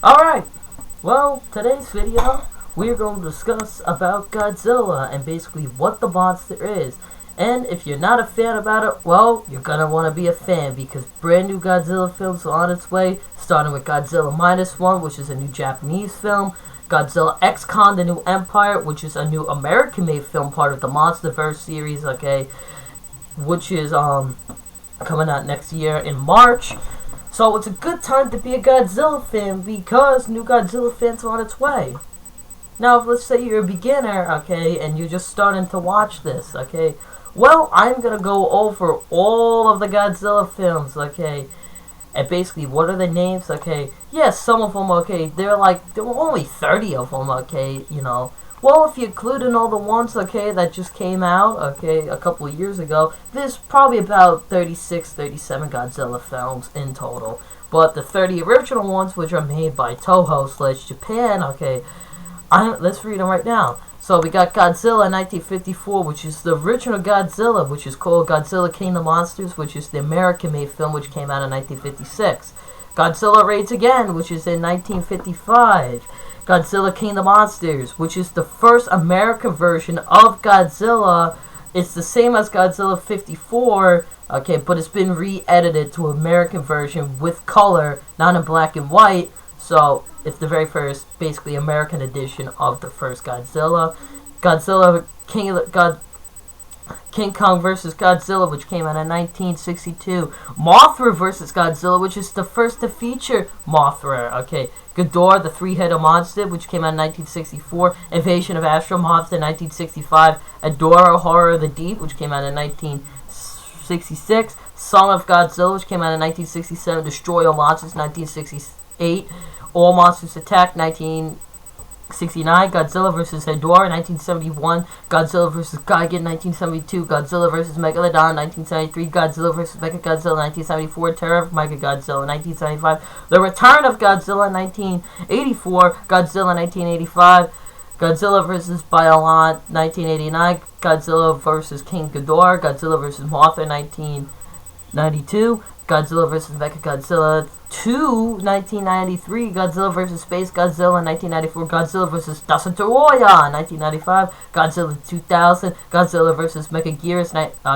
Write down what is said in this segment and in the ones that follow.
Alright, well, today's video, we're going to discuss about Godzilla and basically what the monster is. And if you're not a fan about it, well, you're going to want to be a fan because brand new Godzilla films are on its way, starting with Godzilla -1, which is a new Japanese film, Godzilla X Kong, the New Empire, which is a new American-made film, part of the MonsterVerse series, okay, which is coming out next year in March. So it's a good time to be a Godzilla fan because new Godzilla fans are on its way. Now, if let's say you're a beginner, okay, and you're just starting to watch this, okay, well, I'm going to go over all of the Godzilla films, okay, and basically, what are the names, okay, yes, some of them, okay, there were only 30 of them, okay, you know. Well, if you include in all the ones, okay, that just came out, okay, a couple of years ago, there's probably about 36, 37 Godzilla films in total. But the 30 original ones, which are made by Toho/Japan, okay, let's read them right now. So we got Godzilla 1954, which is the original Godzilla, which is called Godzilla King of the Monsters, which is the American-made film, which came out in 1956. Godzilla Raids Again, which is in 1955. Godzilla King of the Monsters, which is the first American version of Godzilla. It's the same as Godzilla 54, okay, but it's been re-edited to an American version with color, not in black and white. So it's the very first, basically, American edition of the first Godzilla. Godzilla King Kong vs. Godzilla, which came out in 1962. Mothra vs. Godzilla, which is the first to feature Mothra. Okay, Ghidorah, the three-headed monster, which came out in 1964. Invasion of Astro Monster, 1965. Adora, Horror of the Deep, which came out in 1966. Song of Godzilla, which came out in 1967. Destroy All Monsters, 1968. All Monsters Attack, 1969, Godzilla vs. Hedorah, 1971, Godzilla vs. Gigan, 1972, Godzilla vs. Megalodon, 1973, Godzilla vs. Mechagodzilla, 1974, Terror of Mechagodzilla, 1975, The Return of Godzilla, 1984, Godzilla, 1985, Godzilla vs. Biollante, 1989, Godzilla vs. King Ghidorah, Godzilla vs. Mothra, 1992, Godzilla vs. Mechagodzilla 2, 1993, Godzilla vs. Space Godzilla, 1994, Godzilla vs. Dasatoroya, 1995, Godzilla 2000, Godzilla vs. Mechagearus,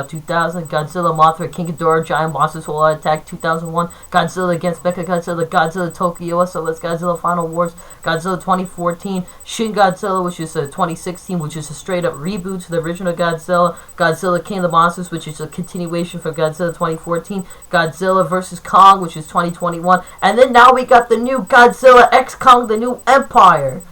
2000, Godzilla Mothra, King Ghidorah, Giant Monsters Will Attack, 2001, Godzilla against Mechagodzilla, Godzilla Tokyo SOS, Godzilla Final Wars, Godzilla 2014, Shin Godzilla, which is 2016, which is a straight-up reboot to the original Godzilla, Godzilla King of the Monsters, which is a continuation from Godzilla 2014, Godzilla vs. Kong, which is 2021, and then now we got the new Godzilla X Kong, the New Empire.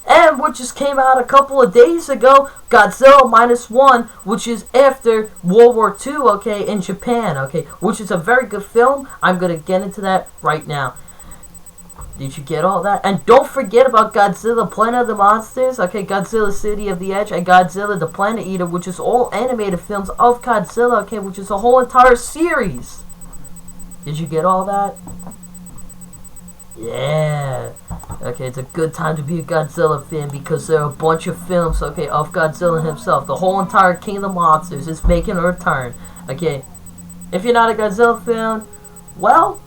And what just came out a couple of days ago, Godzilla -1, which is after World War II, okay, in Japan, okay, which is a very good film. I'm going to get into that right now. Did you get all that? And don't forget about Godzilla Planet of the Monsters, okay, Godzilla City of the Edge, and Godzilla the Planet Eater, which is all animated films of Godzilla, okay, which is a whole entire series. Did you get all that? Yeah. Okay, it's a good time to be a Godzilla fan because there are a bunch of films, okay, of Godzilla himself. The whole entire King of the Monsters is making a return. Okay, if you're not a Godzilla fan, well,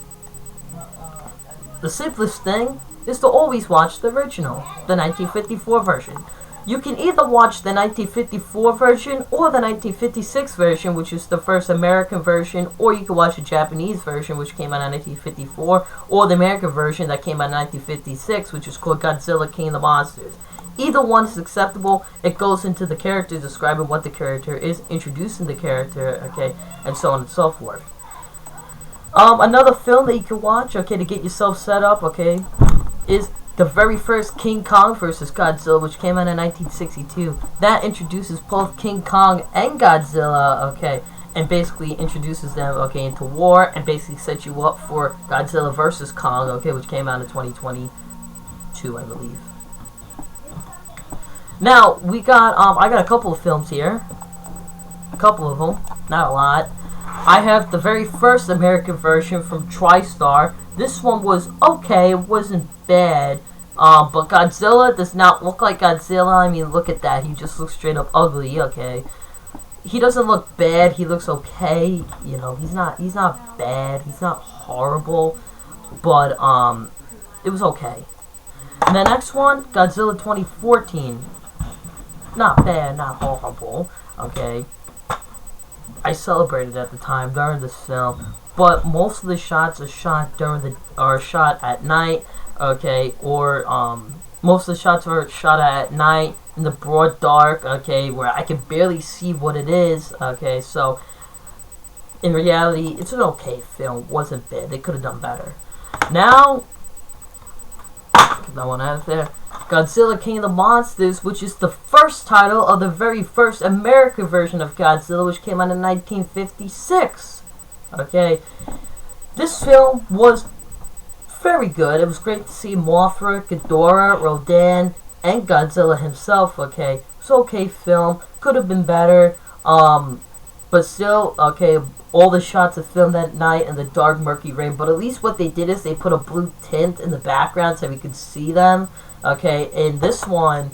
the simplest thing is to always watch the original, the 1954 version. You can either watch the 1954 version or the 1956 version, which is the first American version, or you can watch the Japanese version, which came out in 1954, or the American version that came out in 1956, which is called Godzilla King of the Monsters. Either one is acceptable. It goes into the character, describing what the character is, introducing the character, okay, and so on and so forth. Another film that you can watch, okay, to get yourself set up, okay, is the very first King Kong vs. Godzilla, which came out in 1962. That introduces both King Kong and Godzilla, okay, and basically introduces them, okay, into war, and basically sets you up for Godzilla vs. Kong, okay, which came out in 2022, I believe. Now, we got, I got a couple of films here. A couple of them, not a lot. I have the very first American version from TriStar. This one was okay, it wasn't bad. But Godzilla does not look like Godzilla. I mean, look at that. He just looks straight up ugly, okay. He doesn't look bad, he looks okay. You know, he's not bad, he's not horrible. But, it was okay. And the next one, Godzilla 2014. Not bad, not horrible. Okay. I celebrated at the time during this film, but most of the shots are shot shot at night, okay, or most of the shots are shot at night in the broad dark, okay, where I can barely see what it is, okay. So in reality, it's an okay film. It wasn't bad. They could have done better. Now, get that one out of there. Godzilla King of the Monsters, which is the first title of the very first American version of Godzilla, which came out in 1956. Okay, this film was very good. It was great to see Mothra, Ghidorah, Rodan, and Godzilla himself. Okay, it was an okay film. Could have been better. But still, okay, all the shots are filmed at night in the dark, murky rain. But at least what they did is they put a blue tint in the background so we could see them. Okay, in this one,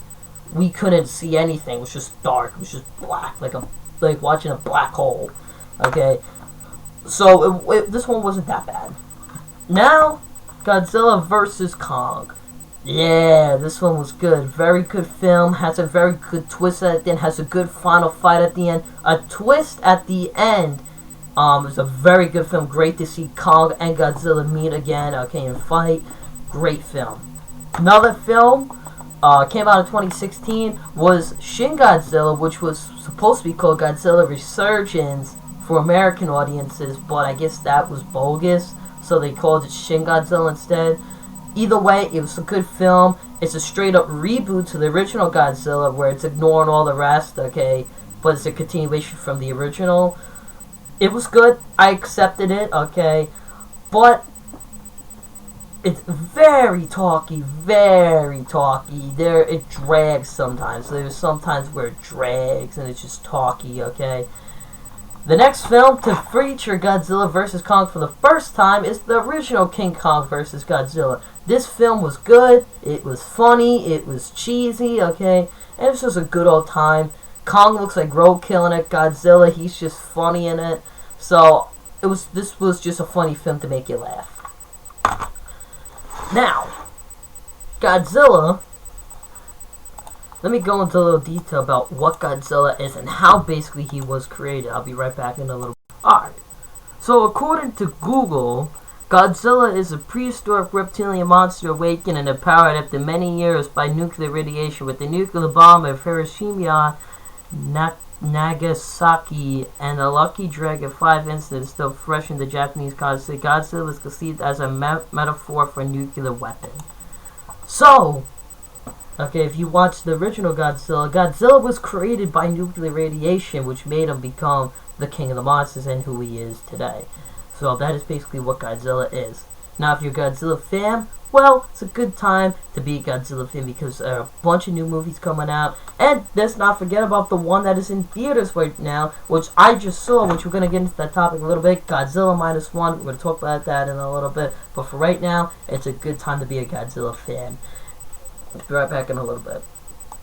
we couldn't see anything. It was just dark. It was just black, like watching a black hole. Okay, so this one wasn't that bad. Now, Godzilla vs. Kong. Yeah, this one was good. Very good film. Has a very good twist at the end. Has a good final fight at the end. A twist at the end. It's a very good film. Great to see Kong and Godzilla meet again. Okay, and fight. Great film. Another film came out in 2016 was Shin Godzilla, which was supposed to be called Godzilla Resurgence for American audiences, but I guess that was bogus, so they called it Shin Godzilla instead. Either way, it was a good film. It's a straight up reboot to the original Godzilla, where it's ignoring all the rest, okay, but it's a continuation from the original. It was good. I accepted it, okay, but it's very talky, very talky. It drags sometimes. There's sometimes where it drags and it's just talky, okay? The next film to feature Godzilla vs. Kong for the first time is the original King Kong vs. Godzilla. This film was good. It was funny. It was cheesy, okay? And it was just a good old time. Kong looks like roadkill in it. Godzilla, he's just funny in it. So, this was just a funny film to make you laugh. Now, Godzilla, let me go into a little detail about what Godzilla is and how basically he was created. I'll be right back in a little bit. Alright, so according to Google, Godzilla is a prehistoric reptilian monster awakened and empowered after many years by nuclear radiation. With the nuclear bomb of Hiroshima, Nagasaki, and the Lucky Dragon 5 incidents still fresh in the Japanese consciousness, Godzilla was conceived as a metaphor for a nuclear weapon. So, okay, if you watch the original Godzilla, Godzilla was created by nuclear radiation, which made him become the king of the monsters and who he is today. So that is basically what Godzilla is. Now, if you're a Godzilla fan, well, it's a good time to be a Godzilla fan because there are a bunch of new movies coming out. And let's not forget about the one that is in theaters right now, which I just saw, which we're going to get into that topic a little bit. Godzilla -1. We're going to talk about that in a little bit. But for right now, it's a good time to be a Godzilla fan. I'll be right back in a little bit.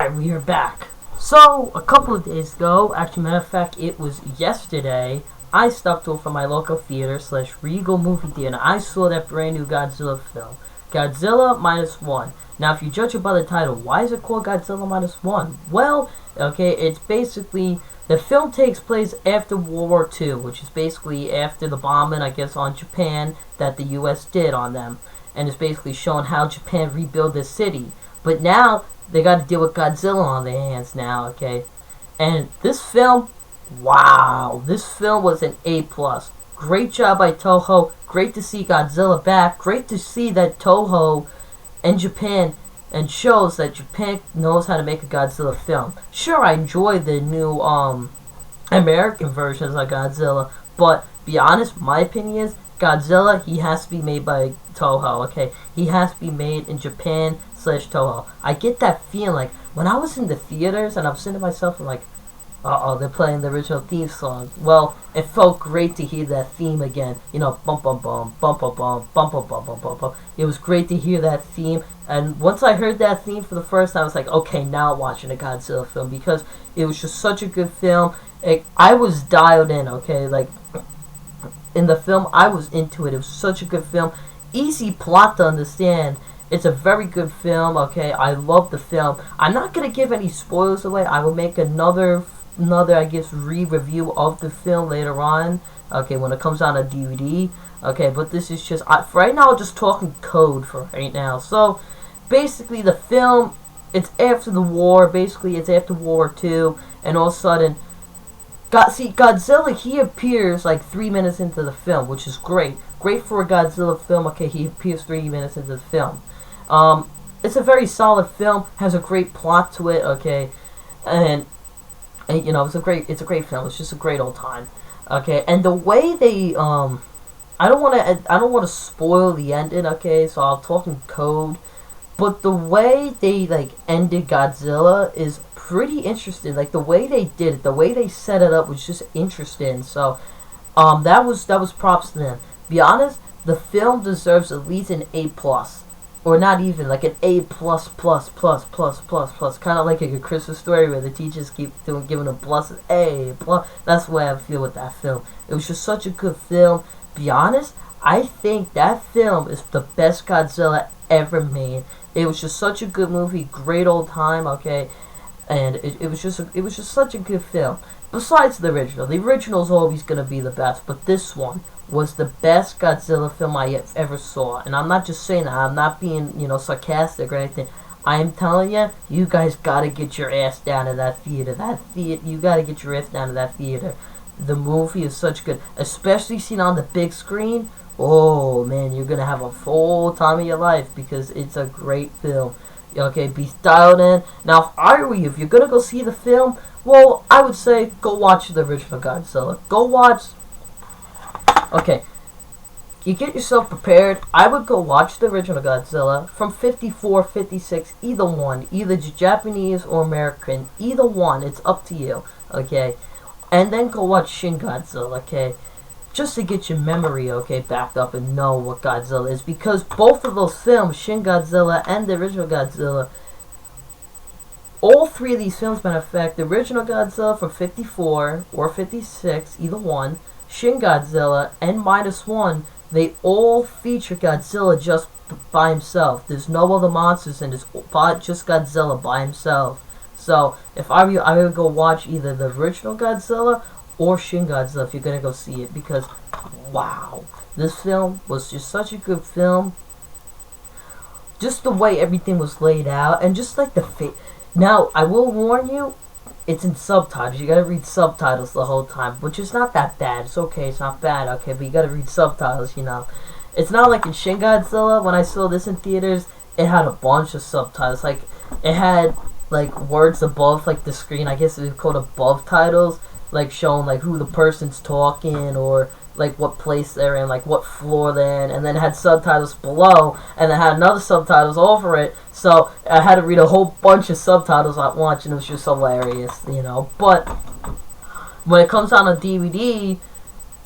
And we are back. So, a couple of days ago, actually, matter of fact, it was yesterday, I stopped over from my local theater / Regal movie theater. I saw that brand new Godzilla film. Godzilla -1. Now, if you judge it by the title, why is it called Godzilla -1? Well, okay, it's basically, the film takes place after World War II, which is basically after the bombing, I guess, on Japan that the U.S. did on them. And it's basically showing how Japan rebuilt this city. But now, they got to deal with Godzilla on their hands now, okay? And this film, wow, this film was an A+. Great job by Toho. Great to see Godzilla back. Great to see that Toho and Japan, and shows that Japan knows how to make a Godzilla film. Sure, I enjoyed the new American versions of Godzilla, but be honest, my opinion is Godzilla, he has to be made by Toho, okay? He has to be made in Japan / Toho. I get that feeling like when I was in the theaters and I'm sitting to myself and like, uh-oh, they're playing the original theme song. Well, it felt great to hear that theme again. You know, bum bum bum, bum bum bum, bum bum bum bum bum bum. It was great to hear that theme. And once I heard that theme for the first time, I was like, okay, now I'm watching a Godzilla film. Because it was just such a good film. I was dialed in, okay? Like, in the film, I was into it. It was such a good film. Easy plot to understand. It's a very good film. Okay, I love the film. I'm not gonna give any spoilers away. I will make another I guess re-review of the film later on. Okay, when it comes out on DVD. Okay, but this is just for right now. I'm just talking code for right now. So basically, the film, it's after the war. Basically, it's after World War II, and all of a sudden, Godzilla, he appears like 3 minutes into the film, which is great. Great for a Godzilla film. Okay, he appears 3 minutes into the film. It's a very solid film. Has a great plot to it. Okay, and you know, it's a great film. It's just a great old time. Okay, and the way they I don't want to spoil the ending. Okay, so I'll talk in code. But the way they like ended Godzilla is pretty interesting. Like the way they did it, the way they set it up was just interesting. So, that was props to them. Be honest, the film deserves at least an A plus, or not even like an A plus plus plus plus plus plus. Kind of like a Christmas Story where the teachers keep giving a plus A plus. That's the way I feel with that film. It was just such a good film. Be honest, I think that film is the best Godzilla ever made. It was just such a good movie, great old time, okay, and it was just such a good film. Besides the original is always gonna be the best, but this one was the best Godzilla film I ever saw, and I'm not just saying that. I'm not being sarcastic or anything. I am telling you, you guys gotta get your ass down to that theater. You gotta get your ass down to that theater. The movie is such good, especially seen on the big screen. Oh man, you're gonna have a full time of your life because it's a great film. Okay, be dialed in. Now, if I were you, if you're gonna go see the film, well, I would say go watch the original Godzilla. Go watch. Okay, you get yourself prepared. I would go watch the original Godzilla from 54, 56, either one, either Japanese or American, either one. It's up to you. Okay, and then go watch Shin Godzilla. Okay. Just to get your memory, okay, backed up and know what Godzilla is. Because both of those films, Shin Godzilla and the original Godzilla, all three of these films, matter of fact, the original Godzilla from 54 or 56, either one, Shin Godzilla and -1, they all feature Godzilla just by himself. There's no other monsters in this, just Godzilla by himself. So, if I would go watch either the original Godzilla or Shin Godzilla if you're gonna go see it, because wow, this film was just such a good film. Just the way everything was laid out, and just like the Now, I will warn you, it's in subtitles. You gotta read subtitles the whole time, which is not that bad. It's okay, it's not bad, okay, but you gotta read subtitles, It's not like in Shin Godzilla. When I saw this in theaters, it had a bunch of subtitles. Like, it had like words above like the screen. I guess it's called above titles, like showing like who the person's talking, or like what place they're in, like what floor they're in, and then it had subtitles below, and then had another subtitles over it. So I had to read a whole bunch of subtitles at once, and it was just hilarious, But when it comes out on DVD,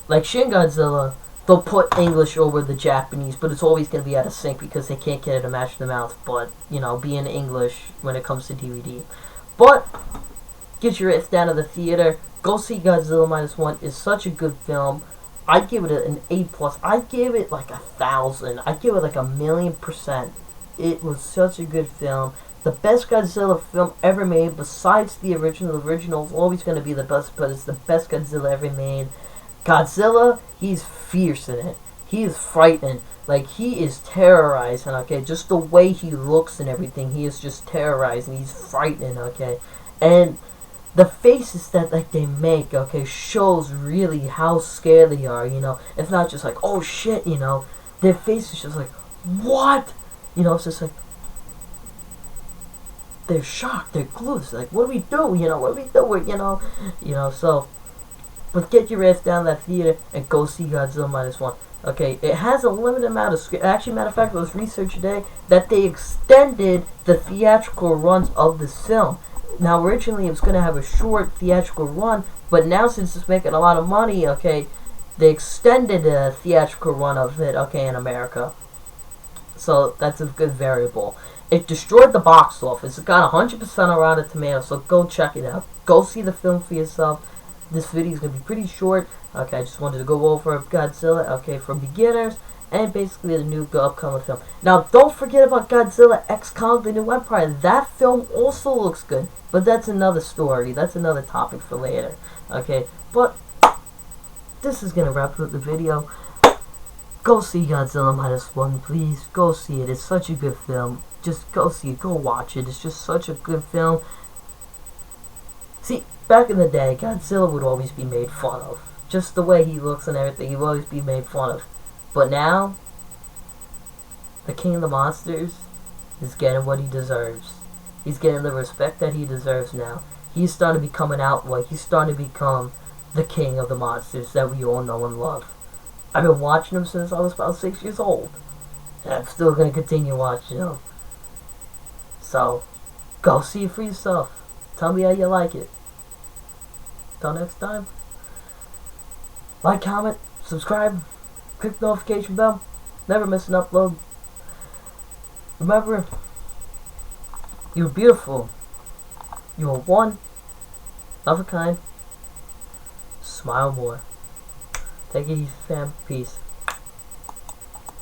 like Shin Godzilla, they'll put English over the Japanese, but it's always going to be out of sync because they can't get it to match the mouth. But be in English when it comes to DVD. But get your ass down to the theater. Go see Godzilla -1. It's such a good film. I give it an A+. I give it like 1,000. I give it like 1,000,000%. It was such a good film. The best Godzilla film ever made, besides the original. The original is always going to be the best, but it's the best Godzilla ever made. Godzilla, he's fierce in it. He is frightening. Like, he is terrorizing, okay? Just the way he looks and everything, he is just terrorizing. He's frightening, okay? And the faces that like they make, okay, shows really how scared they are, It's not just like, oh shit, Their face is just like, what? It's just like, they're shocked, they're glued. It's like, what do we do? What do we do? So, but get your ass down to that theater and go see Godzilla -1. Okay, it has a limited amount of screen. Actually, matter of fact, it was research today that they extended the theatrical runs of this film. Now, originally it was going to have a short theatrical run, but now since it's making a lot of money, okay, they extended the theatrical run of it, okay, in America. So that's a good variable. It destroyed the box office. It got 100% on Rotten Tomatoes, so go check it out. Go see the film for yourself. this video is going to be pretty short. Okay, I just wanted to go over Godzilla, okay, from beginners, and basically the new upcoming film. Now, don't forget about Godzilla X Kong: The New Empire. That film also looks good, but that's another story. That's another topic for later. Okay, but this is going to wrap up the video. Go see Godzilla -1, please. Go see it. It's such a good film. Just go see it. Go watch it. It's just such a good film. See, back in the day, Godzilla would always be made fun of. Just the way he looks and everything, he would always be made fun of. But now, the King of the Monsters is getting what he deserves. He's getting the respect that he deserves now. He's starting to become an outlaw. He's starting to become the King of the Monsters that we all know and love. I've been watching him since I was about 6 years old. And I'm still going to continue watching him. So, go see it for yourself. Tell me how you like it. Till next time. Like, comment, subscribe, click the notification bell. Never miss an upload. Remember, you're beautiful. You're one of a kind. Smile more. Take it easy, fam. Peace.